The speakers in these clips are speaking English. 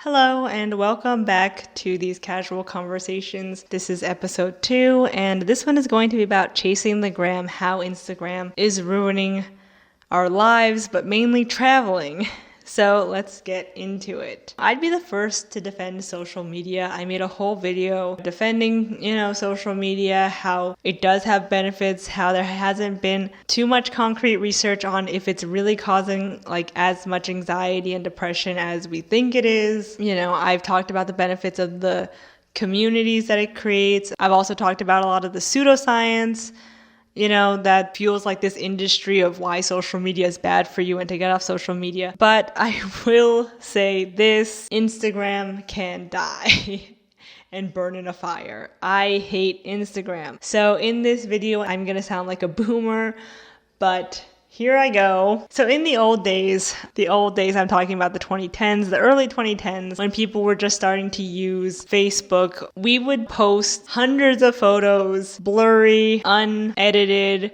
Hello and welcome back to these casual conversations. This is episode 2 and this one is going to be about chasing the gram, how Instagram is ruining our lives, but mainly traveling. So let's get into it. I'd be the first to defend social media. I made a whole video defending, social media, how it does have benefits, how there hasn't been too much concrete research on if it's really causing as much anxiety and depression as we think it is. I've talked about the benefits of the communities that it creates. I've also talked about a lot of the pseudoscience that fuels this industry of why social media is bad for you and to get off social media. But I will say this, Instagram can die and burn in a fire. I hate Instagram. So in this video, I'm gonna sound like a boomer, but here I go. So in the old days, I'm talking about the 2010s, the early 2010s, when people were just starting to use Facebook, we would post hundreds of photos, blurry, unedited,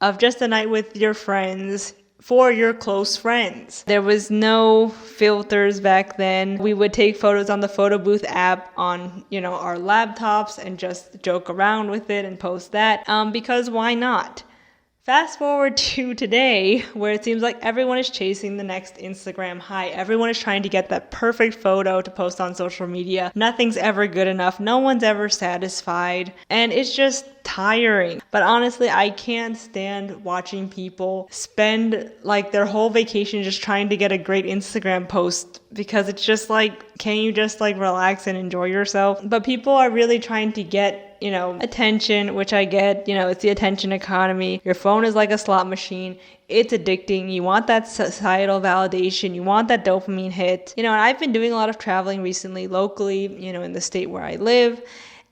of just a night with your friends for your close friends. There was no filters back then. We would take photos on the photo booth app on, our laptops and just joke around with it and post that, because why not? Fast forward to today, where it seems like everyone is chasing the next Instagram high. Everyone is trying to get that perfect photo to post on social media. Nothing's ever good enough. No one's ever satisfied. And it's just tiring. But honestly, I can't stand watching people spend their whole vacation just trying to get a great Instagram post, because it's just can you just relax and enjoy yourself? But people are really trying to get attention, which I get. It's the attention economy. Your phone is like a slot machine. It's addicting. You want that societal validation. You want that dopamine hit. And I've been doing a lot of traveling recently, locally, in the state where I live.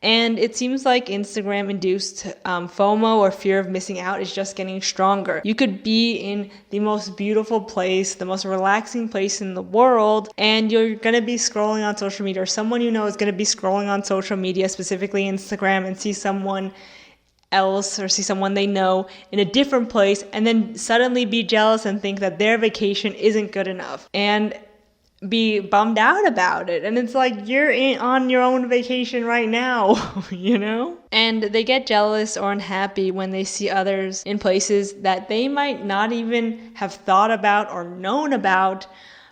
And it seems like Instagram-induced FOMO, or fear of missing out, is just getting stronger. You could be in the most beautiful place, the most relaxing place in the world, and you're going to be scrolling on social media, or someone is going to be scrolling on social media, specifically Instagram, and see someone else or see someone they know in a different place, and then suddenly be jealous and think that their vacation isn't good enough. And be bummed out about it. And it's you're on your own vacation right now, And they get jealous or unhappy when they see others in places that they might not even have thought about or known about,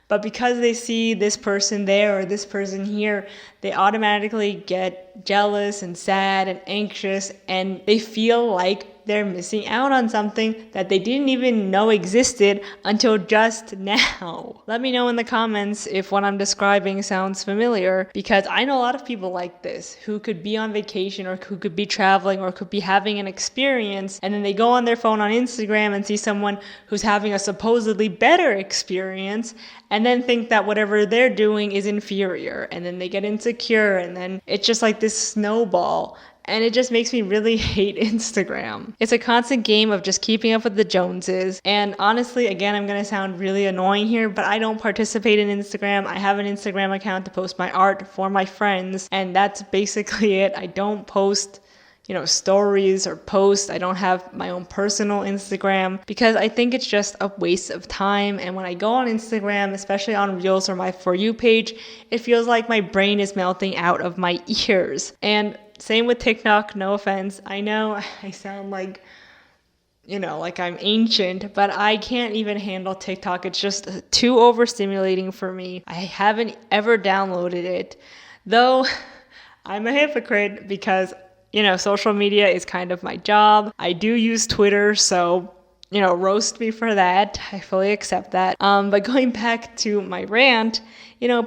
but because they see this person there or this person here, they automatically get jealous and sad and anxious, and they feel like they're missing out on something that they didn't even know existed until just now. Let me know in the comments if what I'm describing sounds familiar, because I know a lot of people like this who could be on vacation or who could be traveling or could be having an experience, and then they go on their phone on Instagram and see someone who's having a supposedly better experience, and then think that whatever they're doing is inferior, and then they get insecure, and then it's just this snowball. And it just makes me really hate Instagram. It's a constant game of just keeping up with the Joneses. And honestly, again, I'm going to sound really annoying here, but I don't participate in Instagram. I have an Instagram account to post my art for my friends, and that's basically it. I don't post stories or posts. I don't have my own personal Instagram, because I think it's just a waste of time. And when I go on Instagram, especially on Reels or my For You page, it feels like my brain is melting out of my ears. And same with TikTok, no offense. I know I sound like I'm ancient, but I can't even handle TikTok. It's just too overstimulating for me. I haven't ever downloaded it, though I'm a hypocrite because social media is kind of my job. I do use Twitter, so, roast me for that. I fully accept that. But going back to my rant,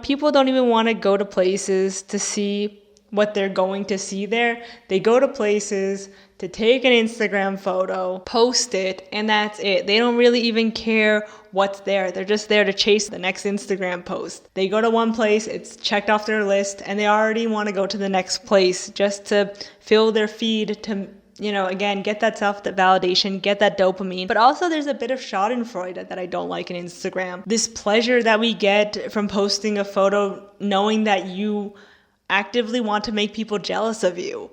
people don't even want to go to places to see what they're going to see there. They go to places to take an Instagram photo, post it, and that's it. They don't really even care what's there. They're just there to chase the next Instagram post. They go to one place, it's checked off their list, and they already want to go to the next place just to fill their feed to, again, get that self-validation, get that dopamine. But also there's a bit of schadenfreude that I don't like in Instagram. This pleasure that we get from posting a photo knowing that you actively want to make people jealous of you.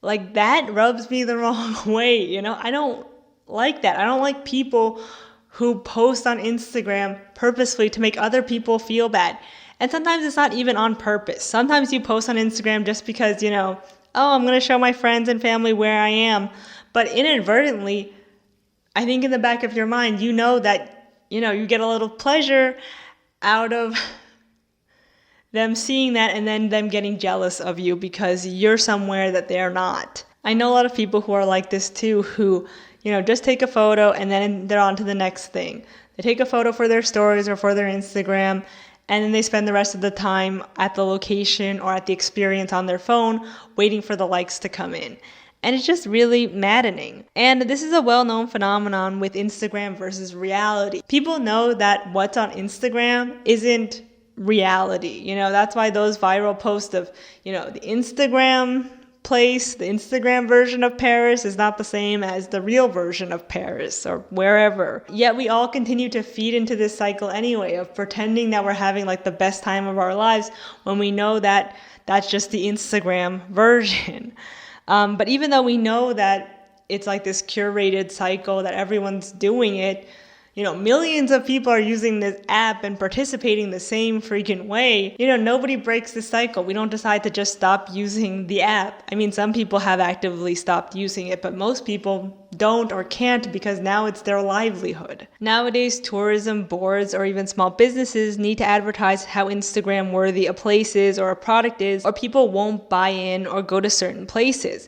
That rubs me the wrong way, I don't like that. I don't like people who post on Instagram purposefully to make other people feel bad. And sometimes it's not even on purpose. Sometimes you post on Instagram just because, oh, I'm going to show my friends and family where I am. But inadvertently, I think in the back of your mind, you know that, you get a little pleasure out of them seeing that and then them getting jealous of you because you're somewhere that they're not. I know a lot of people who are like this too, who, just take a photo and then they're on to the next thing. They take a photo for their stories or for their Instagram, and then they spend the rest of the time at the location or at the experience on their phone waiting for the likes to come in. And it's just really maddening. And this is a well-known phenomenon with Instagram versus reality. People know that what's on Instagram isn't reality. That's why those viral posts of, the Instagram place, the Instagram version of Paris is not the same as the real version of Paris or wherever. Yet we all continue to feed into this cycle anyway of pretending that we're having like the best time of our lives when we know that that's just the Instagram version. But even though we know that it's like this curated cycle that everyone's doing it, millions of people are using this app and participating the same freaking way. Nobody breaks the cycle. We don't decide to just stop using the app. I mean, some people have actively stopped using it, but most people don't or can't because now it's their livelihood. Nowadays, tourism boards or even small businesses need to advertise how Instagram worthy a place is or a product is, or people won't buy in or go to certain places.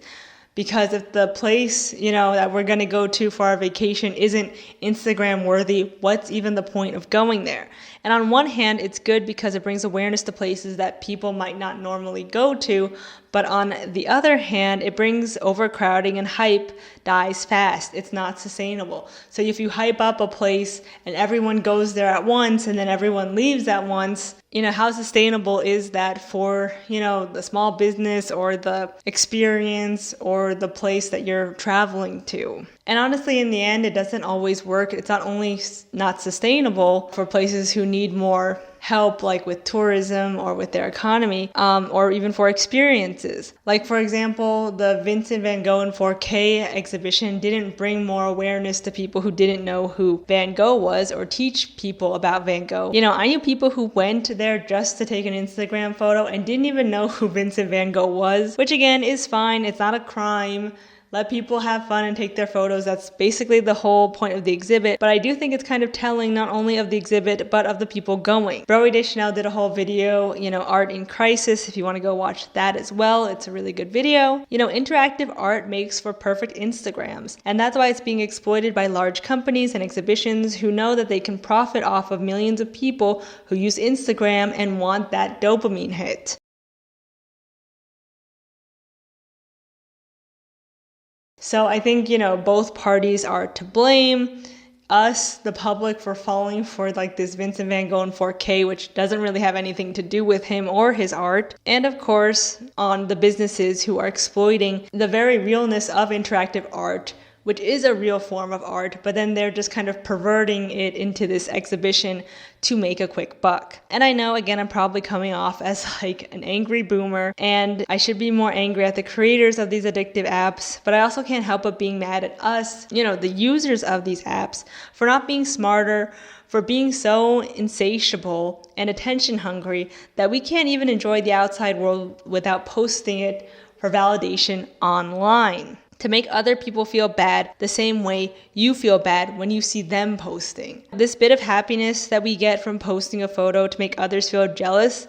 Because if the place, that we're going to go to for our vacation isn't Instagram worthy, what's even the point of going there? And on one hand, it's good because it brings awareness to places that people might not normally go to. But on the other hand, it brings overcrowding, and hype dies fast. It's not sustainable. So if you hype up a place and everyone goes there at once and then everyone leaves at once, how sustainable is that for, the small business or the experience or the place that you're traveling to? And honestly, in the end, it doesn't always work. It's not only not sustainable for places who need more help, like with tourism or with their economy, or even for experiences. Like, for example, the Vincent van Gogh in 4K exhibition didn't bring more awareness to people who didn't know who Van Gogh was or teach people about Van Gogh. I knew people who went there just to take an Instagram photo and didn't even know who Vincent van Gogh was, which again is fine. It's not a crime. Let people have fun and take their photos. That's basically the whole point of the exhibit. But I do think it's kind of telling not only of the exhibit, but of the people going. Broe Deschanel did a whole video, Art in Crisis, if you want to go watch that as well. It's a really good video. Interactive art makes for perfect Instagrams. And that's why it's being exploited by large companies and exhibitions who know that they can profit off of millions of people who use Instagram and want that dopamine hit. So I think, both parties are to blame. Us, the public, for falling for like this Vincent van Gogh in 4K, which doesn't really have anything to do with him or his art. And of course, on the businesses who are exploiting the very realness of interactive art, which is a real form of art, but then they're just kind of perverting it into this exhibition to make a quick buck. And I know, again, I'm probably coming off as like an angry boomer, and I should be more angry at the creators of these addictive apps, but I also can't help but being mad at us, the users of these apps, for not being smarter, for being so insatiable and attention hungry that we can't even enjoy the outside world without posting it for validation online. To make other people feel bad the same way you feel bad when you see them posting. This bit of happiness that we get from posting a photo to make others feel jealous,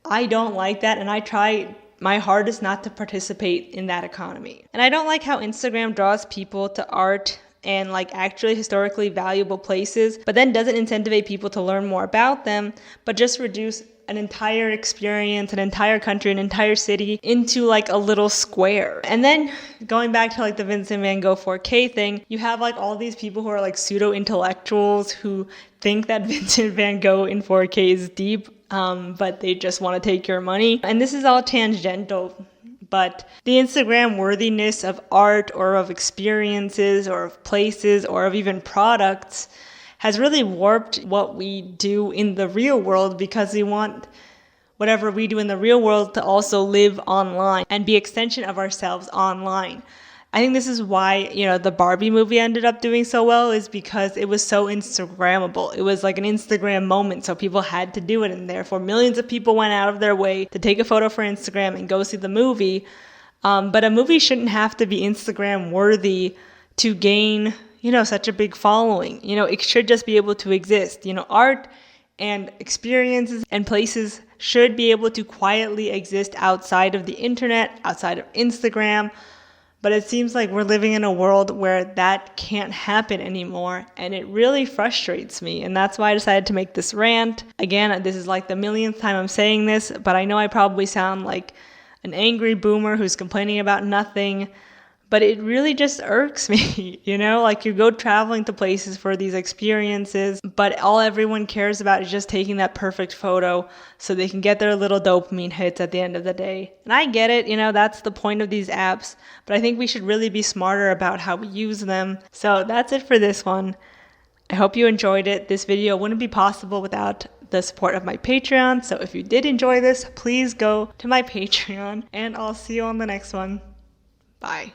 I don't like that, and I try my hardest not to participate in that economy. And I don't like how Instagram draws people to art and like actually historically valuable places, but then doesn't incentivize people to learn more about them, but just reduce an entire experience, an entire country, an entire city into like a little square. And then going back to like the Vincent van Gogh 4K thing, you have like all these people who are like pseudo-intellectuals who think that Vincent van Gogh in 4K is deep, but they just want to take your money. And this is all tangential, but the Instagram worthiness of art or of experiences or of places or of even products has really warped what we do in the real world, because we want whatever we do in the real world to also live online and be an extension of ourselves online. I think this is why, the Barbie movie ended up doing so well, is because it was so Instagrammable. It was like an Instagram moment, so people had to do it, and therefore millions of people went out of their way to take a photo for Instagram and go see the movie. But a movie shouldn't have to be Instagram worthy to gain, such a big following. It should just be able to exist. Art and experiences and places should be able to quietly exist outside of the internet, outside of Instagram. But it seems like we're living in a world where that can't happen anymore, and it really frustrates me. And that's why I decided to make this rant. Again, this is like the millionth time I'm saying this, but I know I probably sound like an angry boomer who's complaining about nothing. But it really just irks me, like you go traveling to places for these experiences, but all everyone cares about is just taking that perfect photo so they can get their little dopamine hits at the end of the day. And I get it, that's the point of these apps, but I think we should really be smarter about how we use them. So that's it for this one. I hope you enjoyed it. This video wouldn't be possible without the support of my Patreon. So if you did enjoy this, please go to my Patreon, and I'll see you on the next one. Bye.